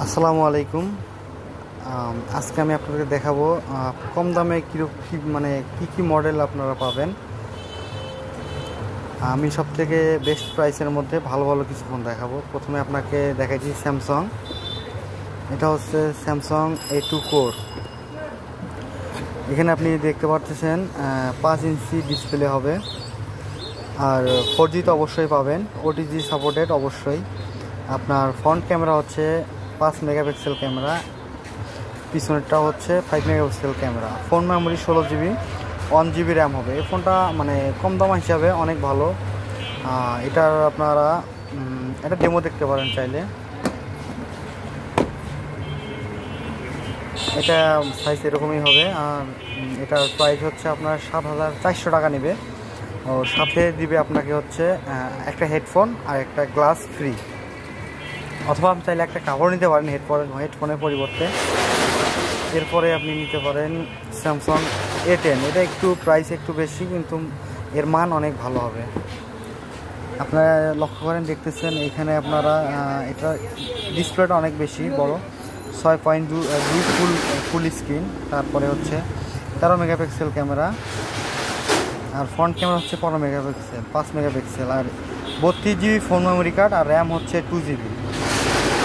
আসসালামু আলাইকুম। আজকে আমি আপনাদের দেখাবো কম দামে কি মডেল আপনারা পাবেন। আমি সবথেকে বেস্ট প্রাইসের মধ্যে ভালো ভালো কিছু ফোন দেখাবো। প্রথমে আপনাকে দেখাচ্ছি স্যামসাং। এটা হচ্ছে স্যামসাং A2 কোর। এখানে আপনি দেখতে পাচ্ছেন 5 ইঞ্চি ডিসপ্লে হবে, আর 4G তো অবশ্যই পাবেন, OTG সাপোর্টেড অবশ্যই। আপনার ফ্রন্ট ক্যামেরা হচ্ছে 5 মেগাপিক্সেল ক্যামেরা, পিছনেরটা হচ্ছে 5 megapixel camera. Phone memory 16GB, 1GB RAM হবে। এই ফোনটা কম দাম হিসাবে অনেক ভালো। এটার আপনারা এটা ডেমো দেখতে পারেন চাইলে। এটা সাইজ এরকমই হবে, আর এটার প্রাইস হচ্ছে আপনার 7,400 টাকা নেবে। ও সাথে দিবে আপনাকে হচ্ছে একটা হেডফোন আর একটা গ্লাস ফ্রি, অথবা আপনি চাইলে একটা কাভার নিতে পারেন হেডফোনের পরিবর্তে। এরপরে আপনি নিতে পারেন স্যামসাং A10। এটা একটু প্রাইস একটু বেশি, কিন্তু এর মান অনেক ভালো হবে। আপনারা লক্ষ্য করেন, দেখতেছেন এখানে আপনারা এটা ডিসপ্লেটা অনেক বেশি বড়, 6.2 ফুল স্ক্রিন। তারপরে হচ্ছে 13 মেগাপিক্সেল ক্যামেরা, আর ফ্রন্ট ক্যামেরা হচ্ছে 5 মেগাপিক্সেল, আর 32GB ফোন মেমোরি কার্ড, আর র্যাম হচ্ছে 2GB।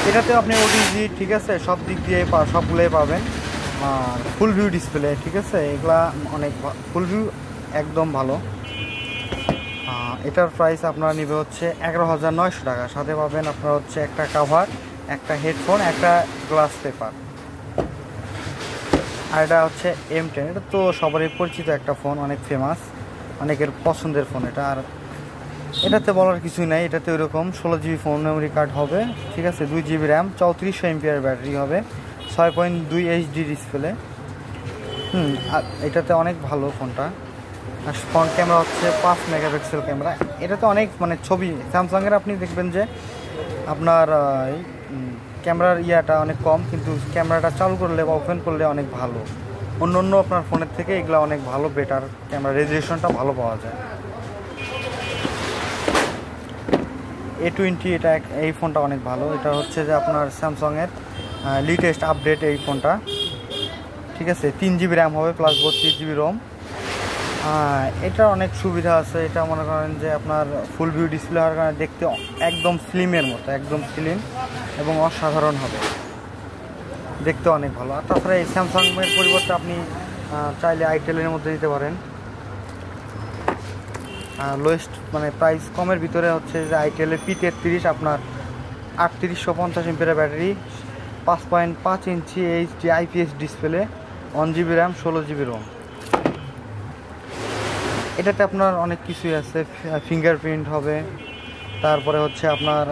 এটাতে আপনি OTG, ঠিক আছে, সব দিক দিয়ে সবগুলোই পাবেন। আর ফুল ভিউ ডিসপ্লে, ঠিক আছে, এগুলা অনেক ফুল ভিউ একদম ভালো। এটার প্রাইস আপনারা নেবে হচ্ছে 11,900 টাকা। সাথে পাবেন আপনারা হচ্ছে একটা কাভার, একটা হেডফোন, একটা গ্লাস পেপার। আর এটা হচ্ছে M10। এটা তো সবারই পরিচিত একটা ফোন, অনেক ফেমাস, অনেকের পছন্দের ফোন এটা। আর এটাতে বলার কিছুই নাই, এটাতে ওইরকম 16GB ফোন মেমোরি কার্ড হবে, ঠিক আছে, 2GB র্যাম, 3400 mAh ব্যাটারি হবে, 6.2 HD ডিসপ্লে। আর এটাতে অনেক ভালো ফোনটা। আর ফ্রন্ট ক্যামেরা হচ্ছে 5 মেগাপিক্সেল ক্যামেরা। এটাতে অনেক ছবি, স্যামসাংয়ের আপনি দেখবেন যে আপনার ক্যামেরার ইয়াটা অনেক কম, কিন্তু ক্যামেরাটা চালু করলে বা ওপেন করলে অনেক ভালো। অন্য আপনার ফোনের থেকে এগুলো অনেক ভালো, বেটার ক্যামেরা, রেজুলেশনটা ভালো পাওয়া যায়। A20, এই ফোনটা অনেক ভালো। এটা হচ্ছে যে আপনার স্যামসাংয়ের লেটেস্ট আপডেট এই ফোনটা, ঠিক আছে। 3GB র্যাম হবে প্লাস 32GB রোম। এটা অনেক সুবিধা আছে। এটা মনে করেন যে আপনার ফুল ভিউ ডিসপ্লে হওয়ার কারণে দেখতে একদম স্লিমের মতো, একদম স্লিম এবং অসাধারণ হবে, দেখতে অনেক ভালো। আর তাছাড়া এই স্যামসাংয়ের পরিবর্তে আপনি চাইলে আইটেলের মধ্যে নিতে পারেন। লোয়েস্ট প্রাইস কমের ভিতরে হচ্ছে যে আইটেলের P33, আপনার 3850 mAh battery, 5.5 inch HD IPS display, 1GB RAM, 16GB ROM. এটাতে আপনার অনেক কিছুই আছে, ফিঙ্গারপ্রিন্ট হবে, তারপরে হচ্ছে আপনার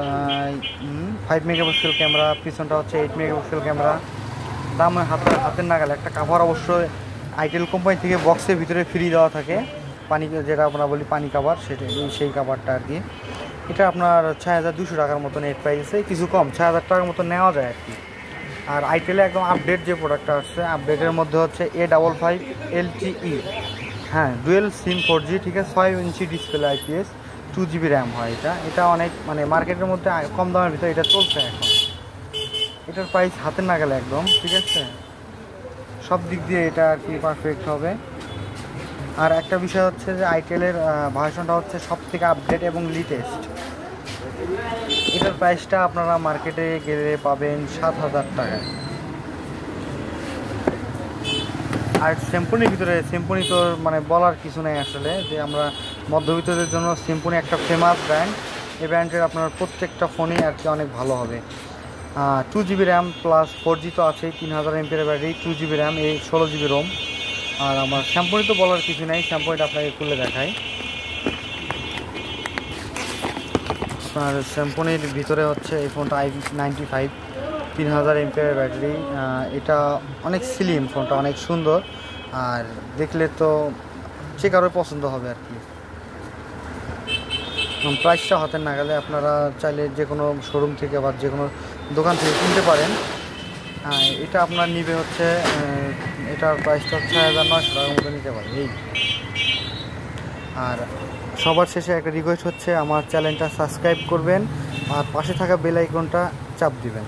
5 মেগাপিক্সেল ক্যামেরা, পিছনটা হচ্ছে 8 মেগাপিক্সেল ক্যামেরা। দাম হাতের নাগালে। একটা কাভার অবশ্যই আইটেল কোম্পানি থেকে বক্সের ভিতরে ফ্রি দেওয়া থাকে, পানি, যেটা আমরা বলি পানি কাভার, সেই কাভারটা আর কি। এটা আপনার 6,200 টাকার মতো নেট প্রাইসে, কিছু কম, 6,000 টাকার মতো নেওয়া যায় আর কি। আর আইটেলে একদম আপডেট যে প্রোডাক্টটা আসছে, আপডেটের মধ্যে হচ্ছে A55 LTE, হ্যাঁ, ডুয়েল সিম 4G, ঠিক আছে, 6 inch display IPS, 2GB RAM হয়। এটা অনেক মার্কেটের মধ্যে কম দামের ভিতরে এটা চলছে এখন। এটার প্রাইস হাতের নাগালে একদম, ঠিক আছে, সব দিক দিয়ে এটা আর কি পারফেক্ট হবে। আর একটা বিষয় হচ্ছে যে আইটেলের ভার্সনটা হচ্ছে সব থেকে আপডেট এবং লেটেস্ট। এটার প্রাইসটা আপনারা মার্কেটে গেলে পাবেন 7,000 টাকায়। আর সিম্ফনির ভিতরে, সিম্ফনি তো বলার কিছু নেই আসলে, যে আমরা মধ্যবিত্তদের জন্য সিম্ফনি একটা ফেমাস ব্র্যান্ড। এই ব্র্যান্ডের আপনার প্রত্যেকটা ফোনই আর কি অনেক ভালো হবে। 2GB র্যাম প্লাস 4G তো আছেই, 3000 mAh ব্যাটারি, 2GB র্যাম, এই 16GB রোম। আর আমার স্যাম্পনি তো বলার কিছু নাই, স্যাম্পনিটা আপনাকে খুলে দেখাই। আপনার স্যাম্পনির ভিতরে হচ্ছে এই ফোনটা i95, 3000 mAh ব্যাটারি। এটা অনেক স্লিম, ফোনটা অনেক সুন্দর, আর দেখলে তো যে কারোর পছন্দ হবে আর কি। প্রাইসটা হাতের নাগালে, আপনারা চাইলে যে কোনো শোরুম থেকে বা যে কোনো দোকান থেকে কিনতে পারেন। এটা আপনার নিবে হচ্ছে, এটার প্রাইসটা হচ্ছে 6,900 টাকার মতো নিতে পারেন এই। আর সবার শেষে একটা রিকোয়েস্ট হচ্ছে, আমার চ্যানেলটা সাবস্ক্রাইব করবেন আর পাশে থাকা বেল আইকনটা চাপ দিবেন।